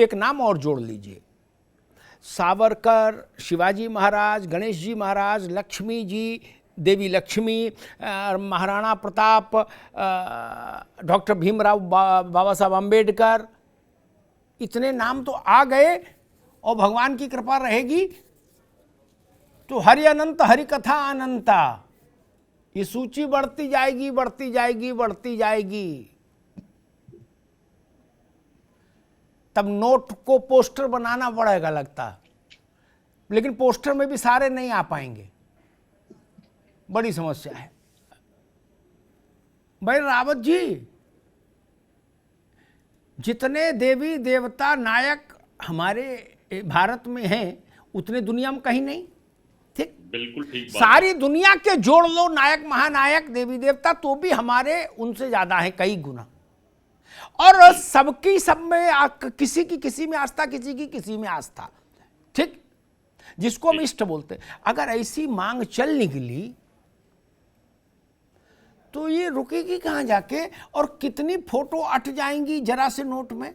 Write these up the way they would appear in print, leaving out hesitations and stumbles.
एक नाम और जोड़ लीजिए, सावरकर, शिवाजी महाराज, गणेश जी महाराज, लक्ष्मी जी, देवी लक्ष्मी, महाराणा प्रताप, डॉक्टर भीमराव, बाबा साहब अम्बेडकर, इतने नाम तो आ गए। और भगवान की कृपा रहेगी तो हरि अनंत, हरि कथा अनंता, ये सूची बढ़ती जाएगी, बढ़ती जाएगी, बढ़ती जाएगी। तब नोट को पोस्टर बनाना पड़ेगा लगता, लेकिन पोस्टर में भी सारे नहीं आ पाएंगे, बड़ी समस्या है। भाई रावत जी, जितने देवी देवता नायक हमारे भारत में हैं उतने दुनिया में कहीं नहीं। ठीक, बिल्कुल ठीक बात। सारी दुनिया के जोड़ लो नायक, महानायक, देवी देवता, तो भी हमारे उनसे ज्यादा है कई गुना। और सबकी सब में किसी की किसी में आस्था, किसी की किसी में आस्था। ठीक, जिसको हम इष्ट बोलते। अगर ऐसी मांग चल निकली तो ये रुकेगी कहां जाके, और कितनी फोटो अट जाएंगी जरा से नोट में।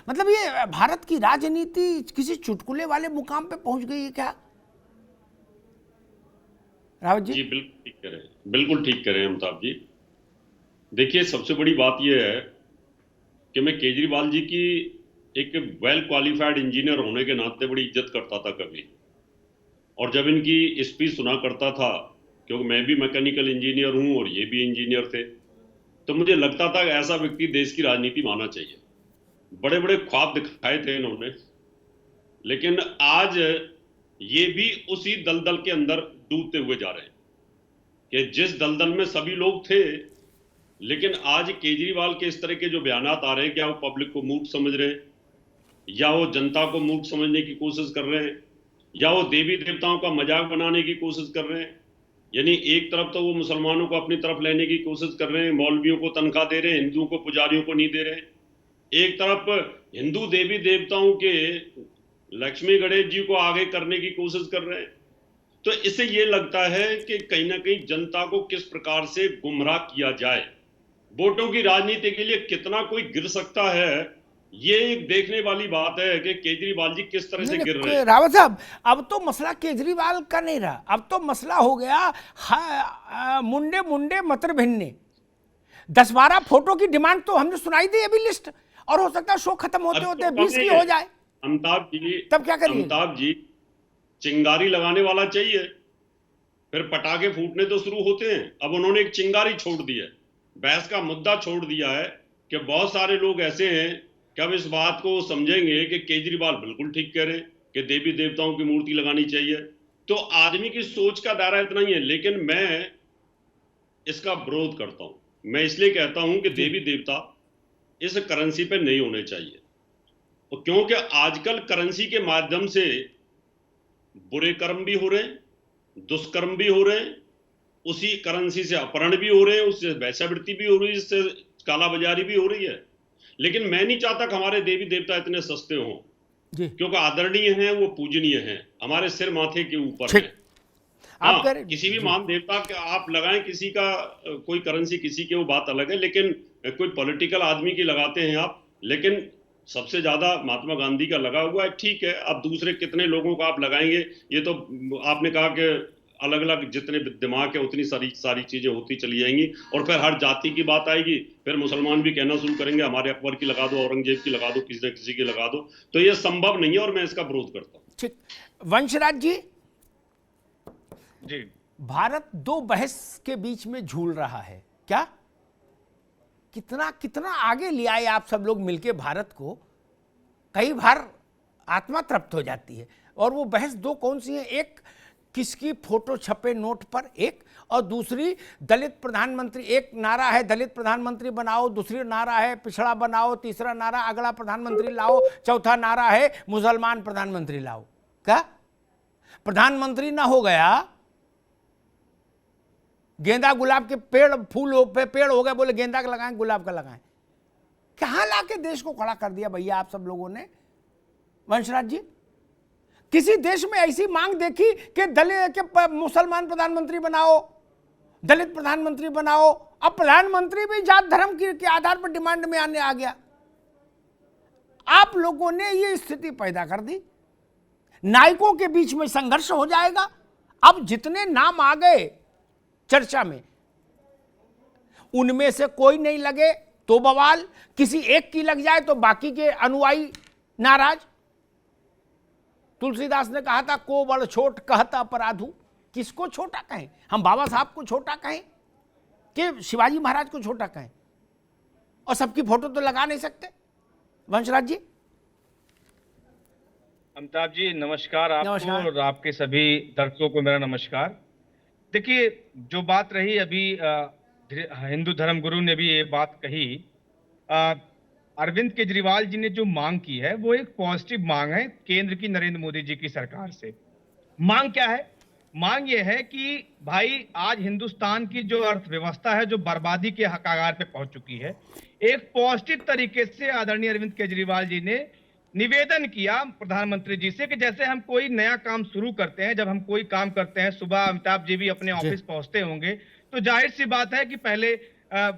मतलब ये भारत की राजनीति किसी चुटकुले वाले मुकाम पे पहुंच गई है क्या रावत जी? जी बिल्कुल ठीक कह रहे हैं, बिल्कुल ठीक कह रहे हैं अमिताभ जी। देखिए, सबसे बड़ी बात यह है कि मैं केजरीवाल जी की एक वेल क्वालिफाइड इंजीनियर होने के नाते बड़ी इज्जत करता था कभी, और जब इनकी स्पीच सुना करता था, क्योंकि मैं भी मैकेनिकल इंजीनियर हूं और ये भी इंजीनियर थे, तो मुझे लगता था कि ऐसा व्यक्ति देश की राजनीति में आना चाहिए। बड़े बड़े ख्वाब दिखाए थे इन्होंने, लेकिन आज ये भी उसी दलदल के अंदर डूबते हुए जा रहे हैं कि जिस दलदल में सभी लोग थे। लेकिन आज केजरीवाल के इस तरह के जो बयानात आ रहे हैं, क्या वो पब्लिक को मूर्ख समझ रहे हैं, या वो जनता को मूर्ख समझने की कोशिश कर रहे हैं, या वो देवी देवताओं का मजाक बनाने की कोशिश कर रहे हैं। यानी एक तरफ तो वो मुसलमानों को अपनी तरफ लेने की कोशिश कर रहे हैं, मौलवियों को तनख्वाह दे रहे हैं, हिंदुओं को, पुजारियों को नहीं दे रहे हैं। एक तरफ हिंदू देवी देवताओं के लक्ष्मी गणेश जी को आगे करने की कोशिश कर रहे हैं। तो इससे ये लगता है कि कहीं ना कहीं जनता को किस प्रकार से गुमराह किया जाए, वोटों की राजनीति के लिए कितना कोई गिर सकता है, ये एक देखने वाली बात है कि केजरीवाल जी किस तरह से गिर रहे हैं। रावत साहब, अब तो मसला केजरीवाल का नहीं रहा, अब तो मसला हो गया मुंडे मुंडे मतर भिन्ने। 10-12 फोटो की डिमांड तो हमने सुनाई दी अभी लिस्ट, और हो सकता है शो खत्म होते होते 20 की हो जाए। अमिताभ जी, तब क्या करिए? अमिताभ जी, चिंगारी लगाने वाला चाहिए, फिर पटाखे फूटने तो शुरू होते हैं। अब उन्होंने एक चिंगारी छोड़ दी है, बहस का मुद्दा छोड़ दिया है कि बहुत सारे लोग ऐसे हैं कि अब इस बात को समझेंगे कि केजरीवाल बिल्कुल ठीक कह रहे हैं कि देवी देवताओं की मूर्ति लगानी चाहिए। तो आदमी की सोच का दायरा इतना ही है, लेकिन मैं इसका विरोध करता हूं। मैं इसलिए कहता हूं कि देवी देवता इस करेंसी पे नहीं होने चाहिए, क्योंकि आजकल करेंसी के माध्यम से बुरे कर्म भी हो रहे हैं, दुष्कर्म भी हो रहे हैं, उसी करेंसी से अपहरण भी हो रहे हैं, उससे वैश्यावृत्ति भी हो रही है, इससे कालाबाजारी भी हो रही है। लेकिन मैं नहीं चाहता कि हमारे देवी देवता इतने सस्ते हों, क्योंकि आदरणीय हैं, वो पूजनीय हैं, हमारे सिर माथे के ऊपर है। हाँ, किसी भी मान देवता के आप लगाएं, किसी का कोई करेंसी किसी की, वो बात अलग है, लेकिन कोई पॉलिटिकल आदमी की लगाते हैं आप। लेकिन सबसे ज्यादा महात्मा गांधी का लगा हुआ है, ठीक है। अब दूसरे कितने लोगों को आप लगाएंगे, ये तो आपने कहा कि अलग अलग जितने दिमाग है उतनी सारी चीजें होती चली जाएंगी, और फिर हर जाति की बात आएगी, फिर मुसलमान भी कहना शुरू करेंगे हमारे अकबर की लगा दो, औरंगजेब की लगा दो, किसी न किसी की लगा दो। तो ये संभव नहीं है और मैं इसका विरोध करता हूँ। ठीक, वंशराज जी, भारत दो बहस के बीच में झूल रहा है क्या? कितना कितना आगे ले आए आप सब लोग मिलके भारत को, कई बार आत्मा तृप्त हो जाती है। और वो बहस दो कौन सी है? एक किसकी फोटो छपे नोट पर, एक, और दूसरी दलित प्रधानमंत्री। एक नारा है दलित प्रधानमंत्री बनाओ, दूसरी नारा है पिछड़ा बनाओ, तीसरा नारा अगला प्रधानमंत्री लाओ, चौथा नारा है मुसलमान प्रधानमंत्री लाओ। क्या प्रधानमंत्री ना हो गया, गेंदा गुलाब के पेड़ फूल पेड़ हो गए, बोले गेंदा का लगाएं गुलाब का लगाएं। कहां लाके देश को खड़ा कर दिया भैया आप सब लोगों ने? वंशराज जी, किसी देश में ऐसी मांग देखी कि दलित के मुसलमान प्रधानमंत्री बनाओ, दलित प्रधानमंत्री बनाओ? अब प्रधानमंत्री भी जात धर्म के आधार पर डिमांड में आने आ गया। आप लोगों ने ये स्थिति पैदा कर दी। नायकों के बीच में संघर्ष हो जाएगा। अब जितने नाम आ गए चर्चा में, उनमें से कोई नहीं लगे तो बवाल, किसी एक की लग जाए तो बाकी के अनुयायी नाराज। तुलसीदास ने कहा था, को बड़ छोट कहता अपराधु। किसको छोटा कहें? हम बाबा साहब को छोटा कहें कि शिवाजी महाराज को छोटा कहें? और सबकी फोटो तो लगा नहीं सकते। वंशराज जी। अमिताभ जी नमस्कार आपको। नमस्कार। और आपके सभी दर्शकों को मेरा नमस्कार। देखिए, जो बात रही अभी हिंदू धर्म गुरु ने भी ये बात कही, अरविंद केजरीवाल जी ने जो मांग की है वो एक पॉजिटिव मांग है केंद्र की नरेंद्र मोदी जी की सरकार से। मांग क्या है? मांग ये है कि भाई आज हिंदुस्तान की जो अर्थव्यवस्था है जो बर्बादी के कगार पे पहुंच चुकी है, एक पॉजिटिव तरीके से आदरणीय अरविंद केजरीवाल जी ने निवेदन किया प्रधानमंत्री जी से कि जैसे हम कोई नया काम शुरू करते हैं, जब हम कोई काम करते हैं, सुबह अमिताभ जी भी अपने ऑफिस पहुंचते होंगे तो जाहिर सी बात है कि पहले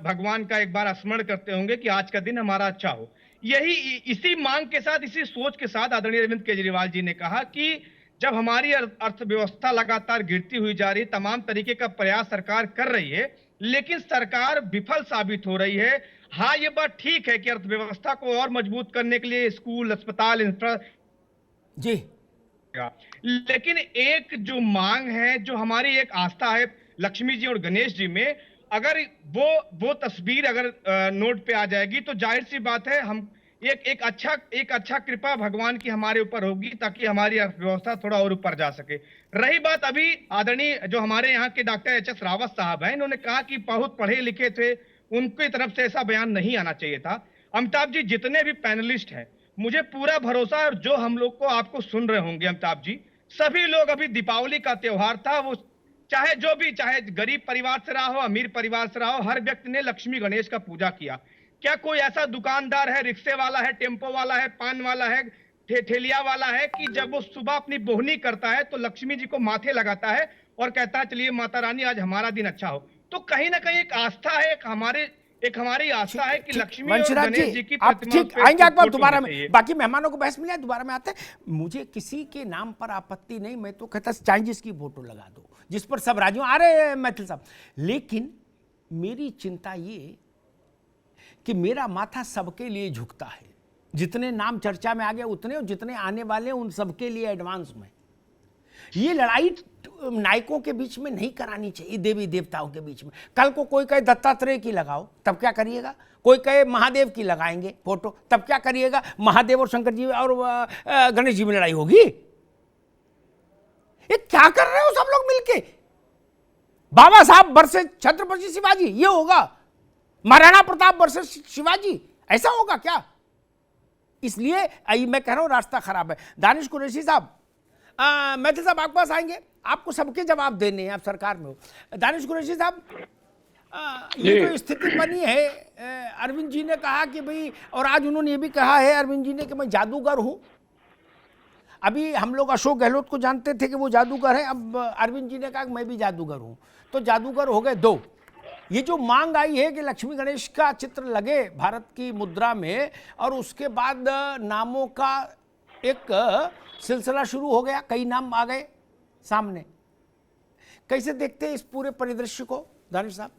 भगवान का एक बार स्मरण करते होंगे कि आज का दिन हमारा अच्छा हो। यही इसी मांग के साथ, इसी सोच के साथ आदरणीय अरविंद केजरीवाल जी ने कहा कि जब हमारी अर्थव्यवस्था लगातार गिरती हुई जा रही, तमाम तरीके का प्रयास सरकार कर रही है, लेकिन सरकार विफल साबित हो रही है। हाँ, ये बात ठीक है कि अर्थव्यवस्था को और मजबूत करने के लिए स्कूल, अस्पताल, इंफ्रा जी, लेकिन एक जो मांग है, जो हमारी एक आस्था है लक्ष्मी जी और गणेश जी में, अगर वो तस्वीर अगर नोट पे आ जाएगी तो जाहिर सी बात है हम एक अच्छा कृपा भगवान की हमारे ऊपर होगी ताकि हमारी अर्थव्यवस्था थोड़ा और ऊपर जा सके। रही बात अभी आदरणीय जो हमारे यहाँ के डॉक्टर एच.एस. रावत साहब हैं, इन्होंने कहा कि बहुत पढ़े लिखे थे, उनकी तरफ से ऐसा बयान नहीं आना चाहिए था। अमिताभ जी, जितने भी पैनलिस्ट हैं, मुझे पूरा भरोसा है, और जो हम लोग को आपको सुन रहे होंगे अमिताभ जी, सभी लोग, अभी दीपावली का त्योहार था, वो चाहे जो भी, चाहे गरीब परिवार से रहा हो, अमीर परिवार से रहा हो, हर व्यक्ति ने लक्ष्मी गणेश का पूजा किया। क्या कोई ऐसा दुकानदार है, रिक्शे वाला है, टेम्पो वाला है, पान वाला है, ठेलिया वाला है कि जब वो सुबह अपनी बोहनी करता है तो लक्ष्मी जी को माथे लगाता है और कहता है चलिए माता रानी आज हमारा दिन अच्छा हो? तो कहीं ना कहीं एक आस्था है, एक हमारी आस्था है कि लक्ष्मी और गणेश जी की आप प्रतिमा ठीक पे आएंगे एक बार फोटो दोबारा होनी में, चाहिए। बाकी मेहमानों को बहस मिला, दोबारा में आते हैं। मुझे किसी के नाम पर आपत्ति नहीं, मैं तो कहता चाइनीज की फोटो लगा दो जिस पर सब राज्यों आ रहे हैं मैथिल साहब। लेकिन मेरी चिंता ये कि मेरा माथा सबके लिए झुकता है। जितने नाम चर्चा में आ गए उतने, और जितने आने वाले हैं उन सबके लिए एडवांस में। ये लड़ाई नायकों के बीच में नहीं करानी चाहिए, देवी देवताओं के बीच में। कल को कोई कहे दत्तात्रेय की लगाओ, तब क्या करिएगा? कोई कहे महादेव की लगाएंगे फोटो, तब क्या करिएगा? महादेव और शंकर जी और गणेश जी में लड़ाई होगी? ये क्या कर रहे हो सब लोग मिलके? बाबा साहब वर्सेस छत्रपति शिवाजी ये होगा, महाराणा प्रताप वर्सेस शिवाजी ऐसा होगा क्या? इसलिए मैं कह रहा हूं रास्ता खराब है। दानिश कुरैशी साहब, मैथिल साहब आपके पास आएंगे, आपको सबके जवाब देने हैं, आप सरकार में हो। दानिश कुरैशी साहब, ये जो स्थिति बनी है, अरविंद जी ने कहा कि भाई, और आज उन्होंने ये भी कहा है अरविंद जी ने कि मैं जादूगर हूं। अभी हम लोग अशोक गहलोत को जानते थे कि वो जादूगर है, अब अरविंद जी ने कहा कि मैं भी जादूगर हूं, तो जादूगर हो गए दो। ये जो मांग आई है कि लक्ष्मी गणेश का चित्र लगे भारत की मुद्रा में, और उसके बाद नामों का एक सिलसिला शुरू हो गया, कई नाम आ गए सामने। कैसे देखते हैं इस पूरे परिदृश्य को दानिश साहब?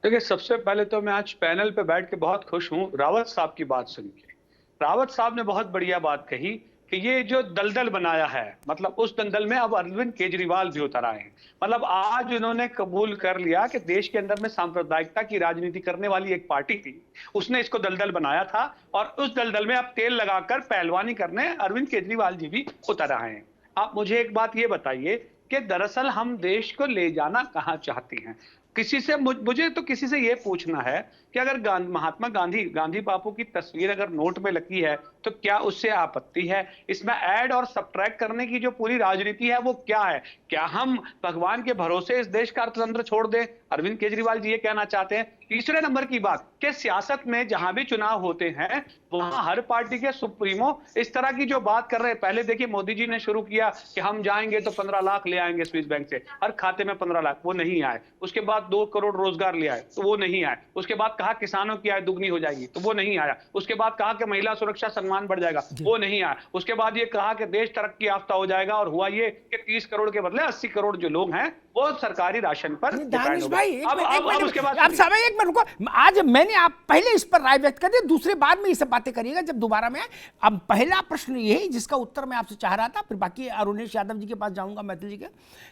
देखिए, सबसे पहले तो मैं आज पैनल पे बैठ के बहुत खुश हूं रावत साहब की बात सुन के। रावत साहब ने बहुत बढ़िया बात कही कि ये जो दलदल बनाया है, मतलब उस दलदल में अब अरविंद केजरीवाल भी उतर आए हैं। मतलब आज उन्होंने कबूल कर लिया कि देश के अंदर में सांप्रदायिकता की राजनीति करने वाली एक पार्टी थी, उसने इसको दलदल बनाया था, और उस दलदल में अब तेल लगाकर पहलवानी करने अरविंद केजरीवाल जी भी उतर आए हैं। आप मुझे एक बात ये बताइए कि दरअसल हम देश को ले जाना कहाँ चाहते हैं? किसी से मुझे तो किसी से ये पूछना है कि अगर महात्मा गांधी बापू की तस्वीर अगर नोट में लगी है तो क्या उससे आपत्ति है? इसमें ऐड और सब्ट्रैक्ट करने की जो पूरी राजनीति है वो क्या है? क्या हम भगवान के भरोसे इस देश का अर्थतंत्र छोड़ दें? अरविंद केजरीवाल जी ये कहना चाहते हैं। तीसरे नंबर की बात कि सियासत में जहां भी चुनाव होते हैं वहां हर पार्टी के सुप्रीमो इस तरह की जो बात कर रहे हैं। पहले देखिए मोदी जी ने शुरू किया कि हम जाएंगे तो 15 लाख ले आएंगे स्विस बैंक से, हर खाते में 15 लाख, वो नहीं आए। उसके बाद 2 करोड़ रोजगार ले आए, तो वो नहीं आए। उसके बाद कहा किसानों की आय दुगनी हो जाएगी, तो वो नहीं आया। उसके बाद कहा कि महिला सुरक्षा सम्मान बढ़ जाएगा, वो नहीं आया। उसके बाद ये कहा कि देश तरक्की याफ्ता हो जाएगा, और हुआ ये कि 30 करोड़ के बदले 80 करोड़ जो लोग हैं वो सरकारी राशन पर दानिश भाई अब उसके बाद आप समय एक मिनट रुको। आज मैंने आप पहले इस पर राय व्यक्त कर दी, दूसरे बाद में ये सब बातें करिएगा जब दोबारा में आए। अब पहला प्रश्न यही जिसका उत्तर मैं आपसे चाह रहा था, फिर बाकी अरुणेश यादव जी के पास जाऊंगा, मैथिल जी के,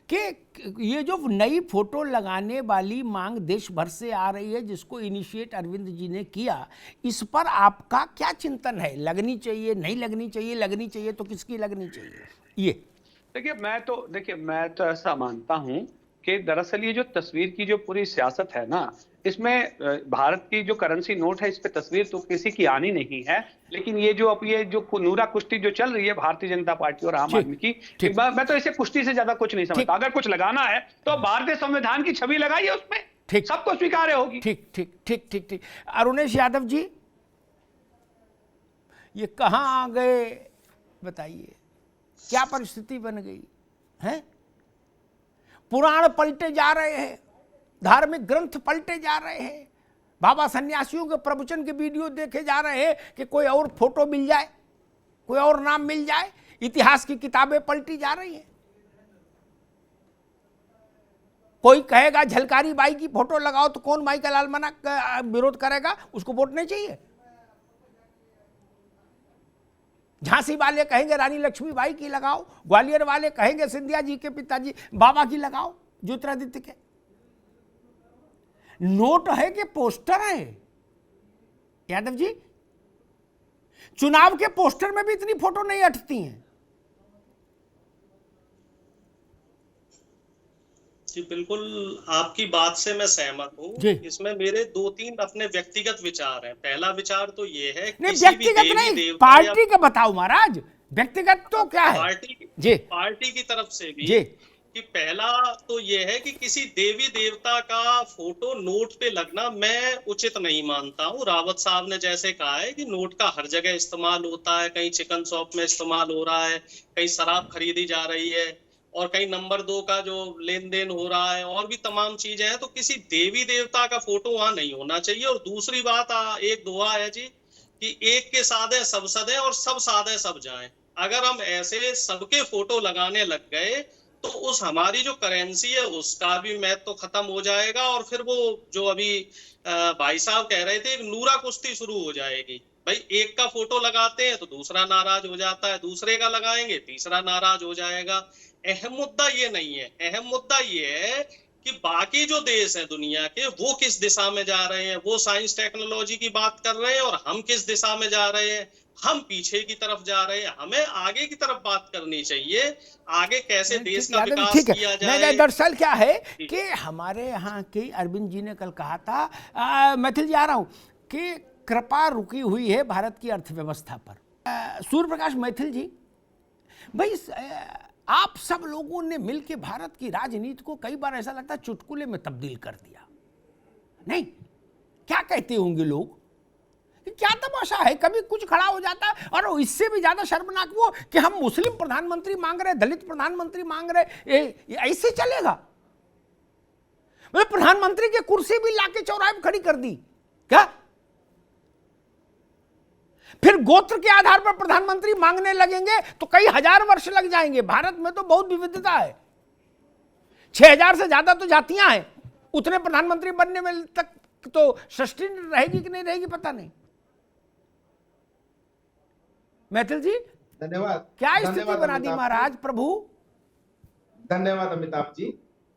कि ये जो नई फोटो लगाने वाली मांग देश भर से आ रही है जिसको इनिशिएट अरविंद जी ने किया, इस पर आपका क्या चिंतन है? लगनी चाहिए, नहीं लगनी चाहिए? लगनी चाहिए तो किसकी लगनी चाहिए? ये देखिए मैं तो ऐसा मानता हूं कि दरअसल ये जो तस्वीर की जो पूरी सियासत है ना, इसमें भारत की जो करेंसी नोट है इस पे तस्वीर तो किसी की आनी नहीं है। लेकिन ये जो नूरा कुश्ती जो चल रही है भारतीय जनता पार्टी और आम आदमी की, मैं तो इसे कुश्ती से ज्यादा कुछ नहीं समझता। अगर कुछ लगाना है तो भारतीय संविधान की छवि लगाइए, उसमें सबको स्वीकार्य होगी। ठीक। अरुणेश यादव जी, ये कहां आ गए बताइए? क्या परिस्थिति बन गई है? पुराण पलटे जा रहे हैं, धार्मिक ग्रंथ पलटे जा रहे हैं, बाबा सन्यासियों के प्रवचन के वीडियो देखे जा रहे हैं कि कोई और फोटो मिल जाए, कोई और नाम मिल जाए, इतिहास की किताबें पलटी जा रही हैं। कोई कहेगा झलकारी बाई की फोटो लगाओ तो कौन माई का लाल मना विरोध करेगा? उसको वोट नहीं चाहिए। झांसी वाले कहेंगे रानी लक्ष्मीबाई की लगाओ, ग्वालियर वाले कहेंगे सिंधिया जी के पिताजी बाबा की लगाओ, ज्योतिरादित्य के। नोट है कि पोस्टर है यादव जी? चुनाव के पोस्टर में भी इतनी फोटो नहीं अटती हैं। जी बिल्कुल, आपकी बात से मैं सहमत हूँ। इसमें मेरे 2-3 अपने व्यक्तिगत विचार हैं। पहला विचार तो ये है नहीं, व्यक्तिगत नहीं, पार्टी का बताओ महाराज। व्यक्तिगत तो क्या है? पार्टी की तरफ से भी कि पहला तो ये है कि किसी देवी देवता का फोटो नोट पे लगना मैं उचित नहीं मानता हूँ। रावत साहब ने जैसे कहा है कि नोट का हर जगह इस्तेमाल होता है, कहीं चिकन शॉप में इस्तेमाल हो रहा है, कहीं शराब खरीदी जा रही है, और कहीं नंबर 2 का जो लेन देन हो रहा है, और भी तमाम चीजें हैं। तो किसी देवी देवता का फोटो वहां नहीं होना चाहिए। और दूसरी बात, एक दुआ है जी कि एक के सादे सब सदे और सब सादे सब जाएं। अगर हम ऐसे सबके फोटो लगाने लग गए तो उस हमारी जो करेंसी है उसका भी महत्व तो खत्म हो जाएगा, और फिर वो जो अभी भाई साहब कह रहे थे, एक नूरा कुश्ती शुरू हो जाएगी। भाई एक का फोटो लगाते हैं तो दूसरा नाराज हो जाता है, दूसरे का लगाएंगे तीसरा नाराज हो जाएगा। अहम मुद्दा ये नहीं है, अहम मुद्दा ये है कि बाकी जो देश हैं दुनिया के, वो किस दिशा में जा रहे हैं। वो साइंस टेक्नोलॉजी की बात कर रहे हैं और हम किस दिशा में जा रहे हैं। हम पीछे की तरफ जा रहे हैं, हमें आगे की तरफ बात करनी चाहिए। आगे कैसे देश का विकास किया जाए। दरअसल क्या है कि हमारे यहाँ के अरविंद जी ने कल कहा था, मैथिल जी आ रहा हूँ, कि कृपा रुकी हुई है भारत की अर्थव्यवस्था पर। सूर्य प्रकाश मैथिल जी, भाई आप सब लोगों ने मिलकर भारत की राजनीति को कई बार ऐसा लगता है चुटकुले में तब्दील कर दिया। नहीं, क्या कहते होंगे लोग, क्या तमाशा है, कभी कुछ खड़ा हो जाता है। और इससे भी ज्यादा शर्मनाक वो कि हम मुस्लिम प्रधानमंत्री मांग रहे, दलित प्रधानमंत्री मांग रहे, ऐसे चलेगा? मतलब प्रधानमंत्री की कुर्सी भी लाके चौराहे में खड़ी कर दी क्या? फिर गोत्र के आधार पर प्रधानमंत्री मांगने लगेंगे तो कई हजार वर्ष लग जाएंगे। भारत में तो बहुत विविधता है, 6000 से ज्यादा तो जातियां हैं। उतने प्रधानमंत्री बनने में तक तो सृष्टि रहेगी कि नहीं रहेगी पता नहीं। मैथिल जी धन्यवाद। क्या स्थिति बना दी महाराज प्रभु? धन्यवाद अमिताभ जी।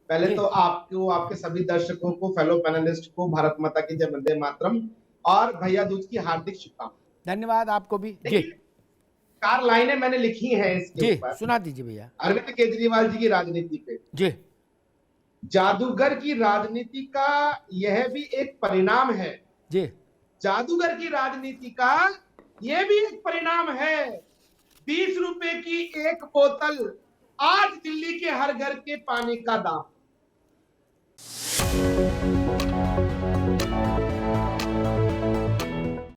पहले तो आपको, आपके सभी दर्शकों को, फेलो पैनलिस्ट को भारत माता की जय, वंदे मातरम और भैया दूज की हार्दिक शुभकामनाएं। धन्यवाद आपको भी जी। 4 लाइनें मैंने लिखी हैं इसके ऊपर, सुना दीजिए भैया। अरविंद केजरीवाल जी की राजनीति पे जी। जादूगर की राजनीति का यह भी एक परिणाम है जी। जादूगर की राजनीति का यह भी एक परिणाम है। 20 रुपए की एक बोतल आज दिल्ली के हर घर के पानी का दाम।